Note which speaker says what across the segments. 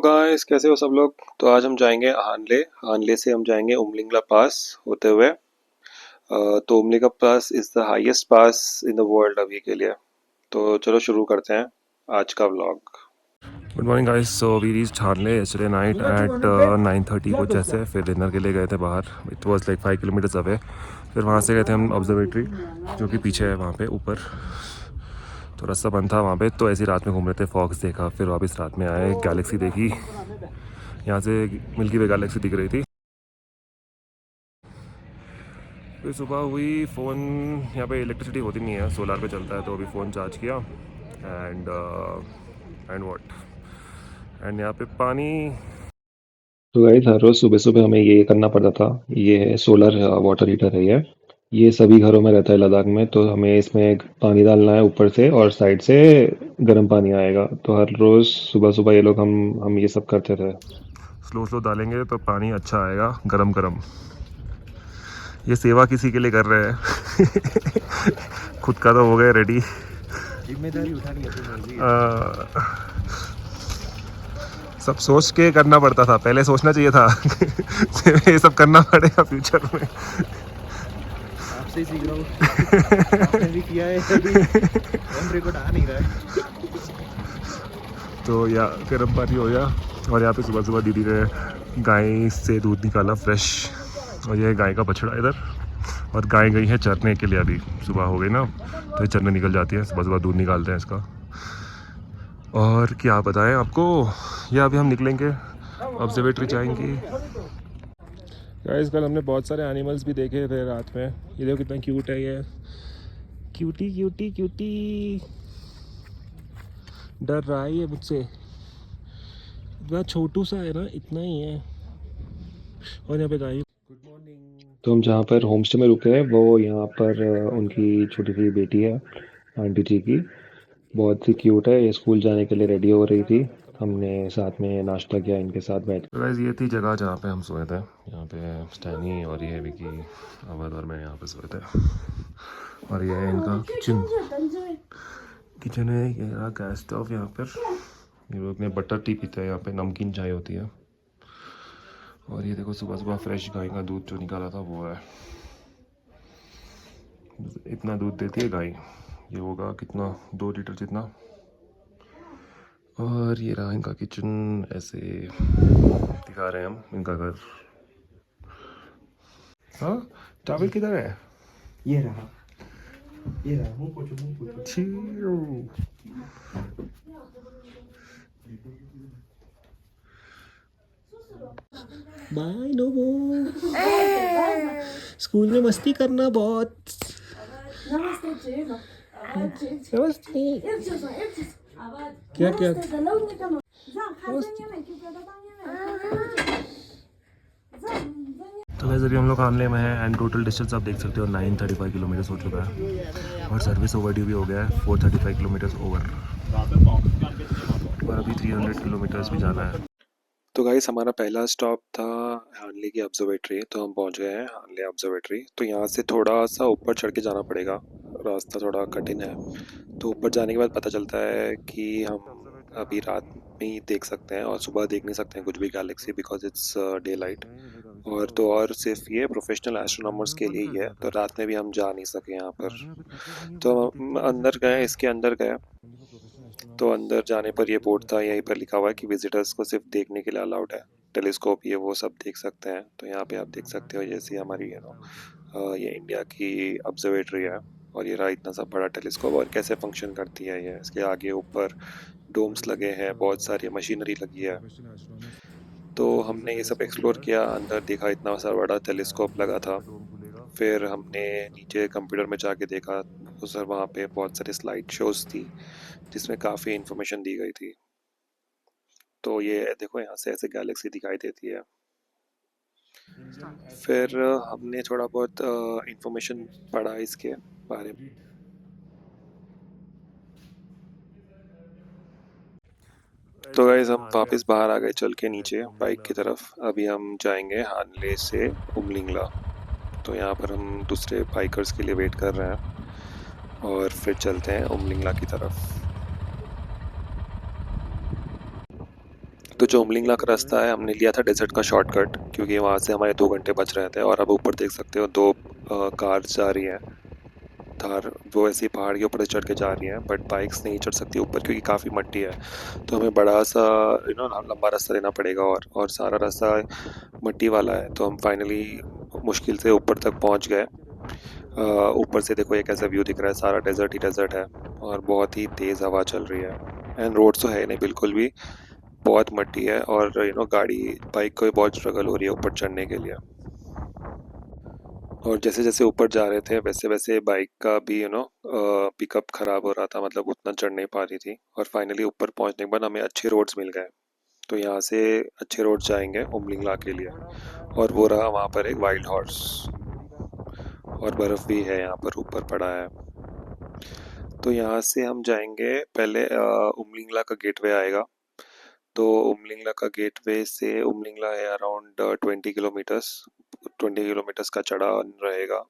Speaker 1: Guys, कैसे हो सब लोग। तो आज हम जाएंगे हानले। हानले से हम जाएंगे उमलिंगला पास होते हुए। तो Umlingla pass is the highest pass in the world अभी के लिए। तो चलो शुरू करते हैं आज का vlog. Good morning guys. So we reached Hanle yesterday night at 9:30 कुछ ऐसे। फिर डिनर के लिए गए थे बाहर। It was like 5 kilometres away. फिर वहाँ से गए थे हम ऑब्जर्वेटरी, जो कि पीछे है वहाँ पे ऊपर। तो रास्ता बंद था वहाँ पे, तो ऐसी रात में घूम रहे थे। फॉक्स देखा, फिर वापस रात में आए, गैलेक्सी देखी। यहाँ से मिल्की वे गैलेक्सी दिख रही थी। फिर सुबह हुई। फ़ोन यहाँ पे इलेक्ट्रिसिटी होती नहीं है, सोलार पे चलता है। तो अभी फ़ोन चार्ज किया एंड व्हाट एंड यहाँ पे पानी। तो गाइस, हर रोज़ सुबह सुबह हमें ये करना पड़ता था। ये है सोलर वाटर हीटर है ये सभी घरों में रहता है लद्दाख में। तो हमें इसमें पानी डालना है ऊपर से, और साइड से गर्म पानी आएगा। तो हर रोज़ सुबह सुबह ये लोग हम ये सब करते थे। स्लो स्लो डालेंगे तो पानी अच्छा आएगा, गरम गरम। ये सेवा किसी के लिए कर रहे हैं। खुद का तो हो गए रेडी। जिम्मेदारी उठानी है। सब सोच के करना पड़ता था, पहले सोचना चाहिए था। ये सब करना पड़ेगा फ्यूचर में। आपसे ही सीख रहा हूँ। आपने भी किया है, अभी ऑन रिकॉर्ड आ नहीं रहा है। तो या गर्म पानी हो गया। और यहाँ पे सुबह सुबह दीदी ने गाय से दूध निकाला फ्रेश। और ये गाय का बछड़ा इधर। और गाय गई है चरने के लिए। अभी सुबह हो गई ना, तो ये चरने निकल जाती है। सुबह सुबह दूध निकालते हैं इसका। और क्या बताएं आपको, ये अभी हम निकलेंगे, ऑब्जर्वेटरी जाएंगे। गाइस, कल हमने बहुत सारे एनिमल्स भी देखे थे रात में। ये देखो कितना क्यूट है ये। Cutie cutie cutie. डर रहा है ये मुझसे। इतना छोटू सा है ना, इतना ही है। और यहाँ पे गाय। Good morning. तो हम जहाँ पर होम स्टे में रुके हैं, वो यहाँ पर उनकी छोटी सी बेटी है, आंटी जी की। बहुत ही क्यूट है। ये स्कूल जाने के लिए रेडी हो रही थी। हमने साथ में नाश्ता किया इनके साथ बैठ। तो गाइस, ये थी जगह जहाँ पे हम सोए थे। यहाँ पे स्टैनी और ये विकी, अवध और मैं यहाँ पे सोए थे। और ये है इनका किचन। किचन है, ये रहा गैस स्टोव यहाँ पर। ये लोग ने बटर टी पीते हैं यहाँ पे, नमकीन चाय होती है। और ये देखो सुबह सुबह फ्रेश गाय का दूध जो निकाला था वो है। इतना दूध देती है गाय। ये होगा कितना, 2 लीटर जितना। और ये रहा इनका किचन। ऐसे दिखा रहे हैं हम इनका घर। हाँ, चावल किधर है?
Speaker 2: ये रहा, ये रहा। मुंह पोछो, मुंह पोछो।
Speaker 1: बाय लोगो। स्कूल में मस्ती करना बहुत। नमस्ते। क्या क्या? तो वैसे भी हम लोग हामले में हैं। एंड टोटल डिस्टेंस आप देख सकते हो 935 किलोमीटर्स हो चुका है। और सर्विस ओवरड्यू भी हो गया है, 435 किलोमीटर्स ओवर। और अभी 300 किलोमीटर्स भी जाना है। तो गाइस, हमारा पहला स्टॉप था हानले की ऑब्जर्वेटरी। तो हम पहुंच गए हैं हानले ऑब्जर्वेटरी। तो यहाँ से थोड़ा सा ऊपर चढ़ के जाना पड़ेगा, रास्ता थोड़ा कठिन है। तो ऊपर जाने के बाद पता चलता है कि हम अभी रात में ही देख सकते हैं और सुबह देख नहीं सकते हैं कुछ भी Galaxy, because it's day light. और तो और सिर्फ ये प्रोफेशनल एस्ट्रोनॉमर्स के लिए ही है। तो रात में भी हम जा नहीं सके यहाँ पर। तो हम अंदर गए, इसके अंदर गए। तो अंदर जाने पर ये बोर्ड था, यहीं पर लिखा हुआ है कि विजिटर्स को सिर्फ देखने के लिए अलाउड है। टेलीस्कोप ये वो सब देख सकते हैं। तो यहाँ पे आप देख सकते हो, जैसे हमारी ये इंडिया की ऑब्जर्वेटरी है। और ये रहा इतना सा बड़ा टेलीस्कोप। और कैसे फंक्शन करती है ये, इसके आगे ऊपर डोम्स लगे हैं, बहुत सारी मशीनरी लगी है। तो हमने ये सब एक्सप्लोर किया, अंदर देखा इतना सा बड़ा टेलीस्कोप लगा था। फिर हमने नीचे कंप्यूटर में जाके देखा, वो सर वहाँ पे बहुत सारी स्लाइड शोज थी जिसमें काफ़ी इन्फॉर्मेशन दी गई थी। तो ये देखो, यहाँ से ऐसे गैलेक्सी दिखाई देती है। फिर हमने थोड़ा बहुत इन्फॉर्मेशन पढ़ा इसके बारे में। तो गाइस, हम वापस बाहर आ गए चल के नीचे बाइक की तरफ। अभी हम जाएंगे हानले से उमलिंगला। तो यहाँ पर हम दूसरे बाइकर्स के लिए वेट कर रहे हैं और फिर चलते हैं उमलिंगला की तरफ। तो जो उमलिंगला का रास्ता है हमने लिया था डेजर्ट का शॉर्टकट, क्योंकि वहाँ से हमारे 2 घंटे बच रहे थे। और अब ऊपर देख सकते हो दो कार्स जा रही हैं थार, वो ऐसे ही पहाड़ के ऊपर से चढ़ के जा रही हैं, बट बाइक्स नहीं चढ़ सकती ऊपर क्योंकि काफ़ी मट्टी है। तो हमें बड़ा सा लंबा रास्ता लेना पड़ेगा, और सारा रास्ता मट्टी वाला है। तो हम फाइनली मुश्किल से ऊपर तक पहुँच गए। ऊपर से देखो एक ऐसा व्यू दिख रहा है, सारा डेजर्ट ही डेजर्ट है और बहुत ही तेज़ हवा चल रही है। एंड रोड तो है नहीं बिल्कुल भी, बहुत मट्टी है, और गाड़ी बाइक को भी बहुत स्ट्रगल हो रही है ऊपर चढ़ने के लिए। और जैसे जैसे ऊपर जा रहे थे वैसे वैसे बाइक का भी पिकअप ख़राब हो रहा था, मतलब उतना चढ़ नहीं पा रही थी। और फाइनली ऊपर पहुंचने के बाद हमें अच्छे रोड्स मिल गए। तो यहाँ से अच्छे रोड्स जाएंगे उमलिंगला के लिए। और वो रहा वहाँ पर एक वाइल्ड हॉर्स, और बर्फ़ भी है यहाँ पर ऊपर पड़ा है। तो यहाँ से हम जाएंगे पहले, उमलिंगला का गेटवे आएगा। तो उमलिंगला का गेटवे से उमलिंगला है अराउंड 20 किलोमीटर्स, 20 किलोमीटर्स का चढ़ाव रहेगा।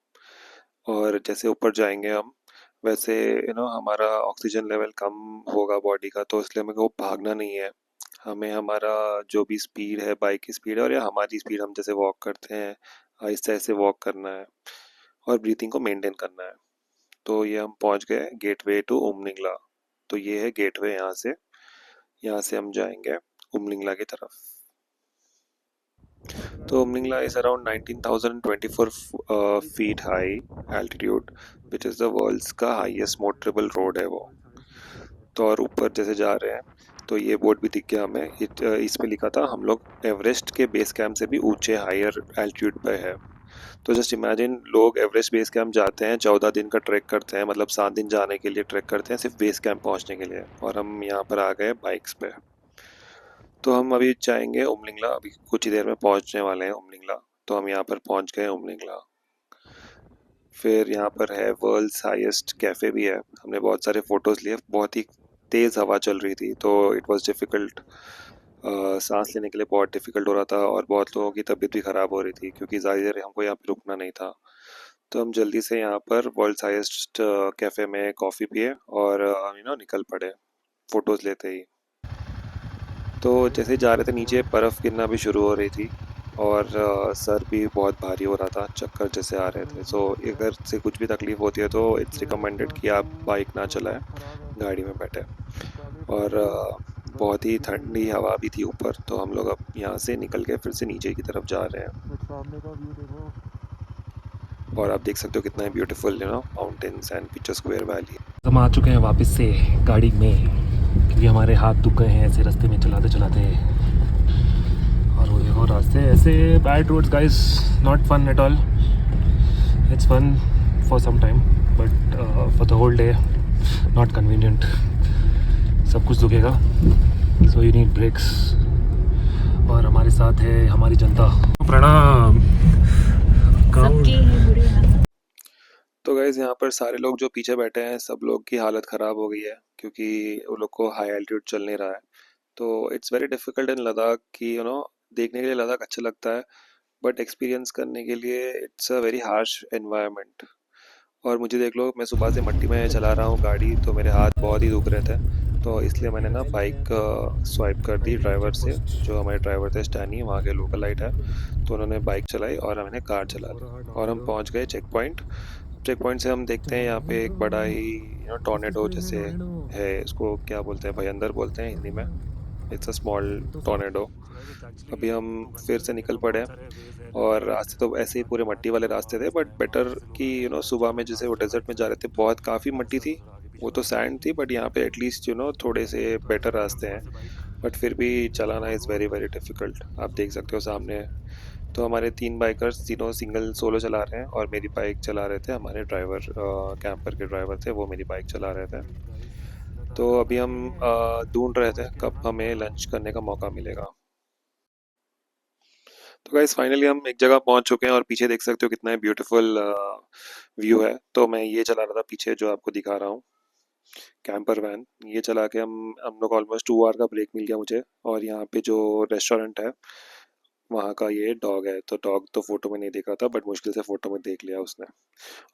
Speaker 1: और जैसे ऊपर जाएंगे हम, वैसे हमारा ऑक्सीजन लेवल कम होगा बॉडी का, तो इसलिए हमें को भागना नहीं है। हमें हमारा जो भी स्पीड है, बाइक की स्पीड है और या हमारी स्पीड, हम जैसे वॉक करते हैं आहिस्ते आहिस्ते वॉक करना है, और ब्रीथिंग को मेंटेन करना है। तो ये हम पहुंच गए गेटवे टू उमलिंगला। तो ये है गेटवे, यहाँ से हम जाएंगे उमलिंगला की तरफ। तो Umlingla is around 19,024 feet high altitude, which is the world's का हाईएस्ट मोटरेबल रोड है वो। तो और ऊपर जैसे जा रहे हैं तो ये बोर्ड भी दिख गया हमें, इस पे लिखा था हम लोग एवरेस्ट के बेस कैंप से भी ऊंचे हायर एल्टीट्यूड पे है। तो जस्ट इमेजिन, लोग एवरेस्ट बेस कैंप जाते हैं, 14 दिन का ट्रैक करते हैं, मतलब 7 दिन जाने के लिए ट्रैक करते हैं सिर्फ बेस कैंप पहुंचने के लिए, और हम यहाँ पर आ गए बाइक्स पे। तो हम अभी जाएंगे उमलिंगला, अभी कुछ ही देर में पहुंचने वाले हैं उमलिंगला। तो हम यहाँ पर पहुंच गए उमलिंगला। फिर यहाँ पर है वर्ल्ड्स हाईएस्ट कैफ़े भी है। हमने बहुत सारे फ़ोटोज़ लिए, बहुत ही तेज़ हवा चल रही थी, तो इट वाज डिफ़िकल्ट, सांस लेने के लिए बहुत डिफ़िकल्ट हो रहा था, और बहुत लोगों की तबीयत भी ख़राब हो रही थी क्योंकि ज़्यादा देर हमको यहाँ पे रुकना नहीं था। तो हम जल्दी से यहाँ पर वर्ल्ड्स हाईएस्ट कैफ़े में कॉफ़ी पिए और निकल पड़े फ़ोटोज़ लेते ही। तो जैसे जा रहे थे नीचे बर्फ़ गिरना भी शुरू हो रही थी, और सर भी बहुत भारी हो रहा था, चक्कर जैसे आ रहे थे। सो अगर से कुछ भी तकलीफ़ होती है तो इट्स रिकमेंडेड कि आप बाइक ना चलाएं, गाड़ी में बैठे। और बहुत ही ठंडी हवा भी थी ऊपर, तो हम लोग अब यहाँ से निकल के फिर से नीचे की तरफ जा रहे हैं। और आप देख सकते हो कितना beautiful mountains and picture square valley.
Speaker 3: हम आ चुके हैं वापस से गाड़ी में, क्योंकि हमारे हाथ दुख गए हैं ऐसे रास्ते में चलाते चलाते। और वो देखो रास्ते ऐसे bad roads guys, not fun at all. It's fun for some time but for the whole day not convenient. सब कुछ दुखेगा, सो यू नीड ब्रेक्स। और हमारे साथ है हमारी जनता। प्रणाम।
Speaker 4: सबकी है बुरी हालत।
Speaker 1: तो गाइज यहाँ पर सारे लोग जो पीछे बैठे हैं, सब लोग की हालत ख़राब हो गई है क्योंकि वो लोग को हाई एल्टीट्यूड चल नहीं रहा है। तो इट्स वेरी डिफ़िकल्ट इन लद्दाख कि देखने के लिए लद्दाख अच्छा लगता है, बट एक्सपीरियंस करने के लिए it's a very harsh environment. और मुझे देख लो, मैं सुबह से मट्टी में चला रहा हूँ गाड़ी, तो मेरे हाथ बहुत ही दुख रहे थे। तो इसलिए मैंने ना बाइक स्वाइप कर दी ड्राइवर से, जो हमारे ड्राइवर थे स्टैनी, वहाँ के लोकल लाइट है। तो उन्होंने बाइक चलाई और मैंने कार चला ली, और हम पहुँच गए चेक पॉइंट। चेक पॉइंट से हम देखते हैं यहाँ पे एक बड़ा ही टॉर्नेडो जैसे है, इसको क्या बोलते हैं, भयंदर बोलते हैं हिंदी में। It's a small tornado. अभी हम फिर से निकल पड़े, और रास्ते तो ऐसे ही पूरे मट्टी वाले रास्ते थे, बट बेटर कि सुबह में जैसे वो डेजर्ट में जा रहे थे बहुत काफ़ी मट्टी थी, वो तो सैंड थी, बट यहाँ पे एटलीस्ट थोड़े से बेटर रास्ते हैं। बट फिर भी चलाना इज़ वेरी वेरी डिफ़िकल्ट, आप देख सकते हो सामने। तो हमारे 3 बाइकर्स, तीनों सिंगल सोलो चला रहे हैं, और मेरी बाइक चला रहे थे हमारे ड्राइवर, कैंपर के ड्राइवर थे, वो मेरी बाइक चला रहे थे। तो अभी हम ढूंढ रहे थे कब हमें लंच करने का मौका मिलेगा। तो गाइस फाइनली हम एक जगह पहुंच चुके हैं, और पीछे देख सकते हो कितना ब्यूटीफुल व्यू है। तो मैं ये चला रहा था पीछे, जो आपको दिखा रहा हूँ, कैंपर वैन। ये चला के हम लोग ऑलमोस्ट 2 आवर का ब्रेक मिल गया मुझे। और यहाँ पे जो रेस्टोरेंट है वहाँ का ये डॉग है। तो डॉग तो फ़ोटो में नहीं देख रहा था, बट मुश्किल से फ़ोटो में देख लिया उसने।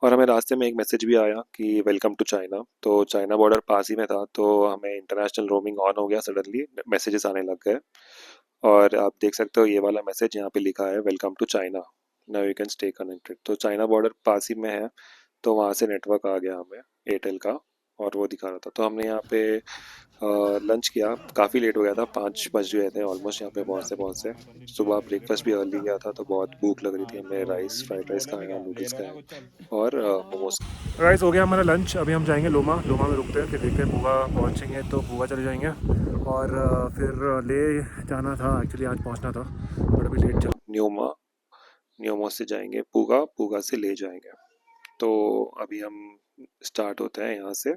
Speaker 1: और हमें रास्ते में एक मैसेज भी आया कि वेलकम टू चाइना। तो चाइना बॉर्डर पास ही में था, तो हमें इंटरनेशनल रोमिंग ऑन हो गया। सडनली मैसेजेस आने लग गए और आप देख सकते हो ये वाला मैसेज यहाँ पे लिखा है, welcome to China, now you can stay connected. तो चाइना बॉर्डर पास ही में है, तो वहाँ से नेटवर्क आ गया हमें एयरटेल का, और वो दिखा रहा था। तो हमने यहाँ पे लंच किया। काफ़ी लेट हो गया था, 5 बज गए थे ऑलमोस्ट यहाँ पे पहुँचते। सुबह ब्रेकफास्ट भी अर्ली गया था, तो बहुत भूख लग रही थी। हमने राइस, फ्राइड राइस खाया, नूडल्स खाए और मोमोज।
Speaker 3: राइस हो गया हमारा लंच। अभी हम जाएंगे लोमा में रुकते हैं, फिर देखते हैं बुआ पहुँचेंगे तो बुआ चले जाएंगे। और फिर ले जाना था, एक्चुअली आज पहुँचना था, बट अभी लेट चल।
Speaker 1: न्योमो से जाएंगे पूगा, पूगा से ले जाएंगे। तो अभी हम स्टार्ट होते हैं यहाँ से।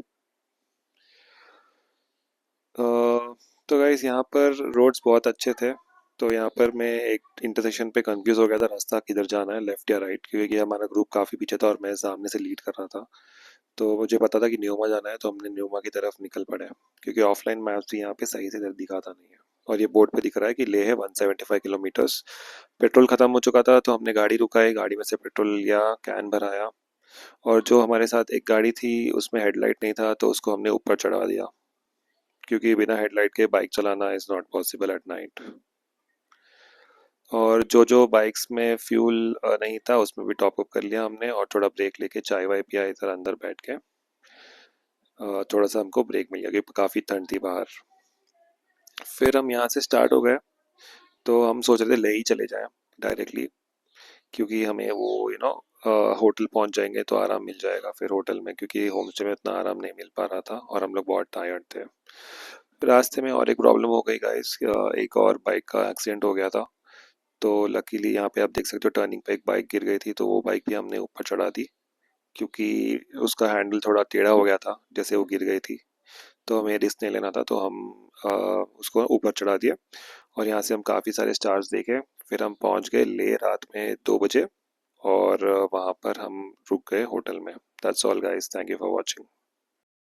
Speaker 1: तो गाइस यहाँ पर रोड्स बहुत अच्छे थे। तो यहाँ पर मैं एक इंटरसेक्शन पे कंफ्यूज हो गया था, रास्ता किधर जाना है, लेफ्ट या राइट, क्योंकि हमारा ग्रुप काफ़ी पीछे था और मैं सामने से लीड कर रहा था। तो मुझे पता था कि न्योमा जाना है, तो हमने न्योमा की तरफ निकल पड़े, क्योंकि ऑफलाइन मैप्स यहाँ पे सही से दिखाता नहीं है। और ये बोर्ड पे दिख रहा है कि लेह है 175 किलोमीटर्स। पेट्रोल ख़त्म हो चुका था, तो हमने गाड़ी रुकाई, गाड़ी में से पेट्रोल लिया, कैन भराया। और जो हमारे साथ एक गाड़ी थी उसमें हेडलाइट नहीं था, तो उसको हमने ऊपर चढ़ा दिया, क्योंकि बिना हेडलाइट के बाइक चलाना is not possible at night. और जो बाइक्स में फ्यूल नहीं था उसमें भी टॉप अप कर लिया हमने, और थोड़ा ब्रेक लेके चाय वाय पिया इधर अंदर बैठ के। थोड़ा सा हमको ब्रेक मिल गया क्योंकि काफ़ी ठंड थी बाहर। फिर हम यहाँ से स्टार्ट हो गए। तो हम सोच रहे थे ले ही चले जाएं डायरेक्टली, क्योंकि हमें वो होटल पहुँच जाएंगे तो आराम मिल जाएगा फिर होटल में, क्योंकि होम स्टे में इतना आराम नहीं मिल पा रहा था और हम लोग बहुत टायर्ड थे। रास्ते में और एक प्रॉब्लम हो गई गाइस, एक और बाइक का एक्सीडेंट हो गया था। तो लकीली यहाँ पे आप देख सकते हो टर्निंग पे एक बाइक गिर गई थी, तो वो बाइक भी हमने ऊपर चढ़ा दी, क्योंकि उसका हैंडल थोड़ा टेढ़ा हो गया था जैसे वो गिर गई थी। तो हमें रिस्क नहीं लेना था, तो हम उसको ऊपर चढ़ा दिया। और यहाँ से हम काफ़ी सारे स्टार्स देखे। फिर हम पहुँच गए ले रात में 2 बजे, और वहाँ पर हम रुक गए होटल में। That's all guys, thank you for watching.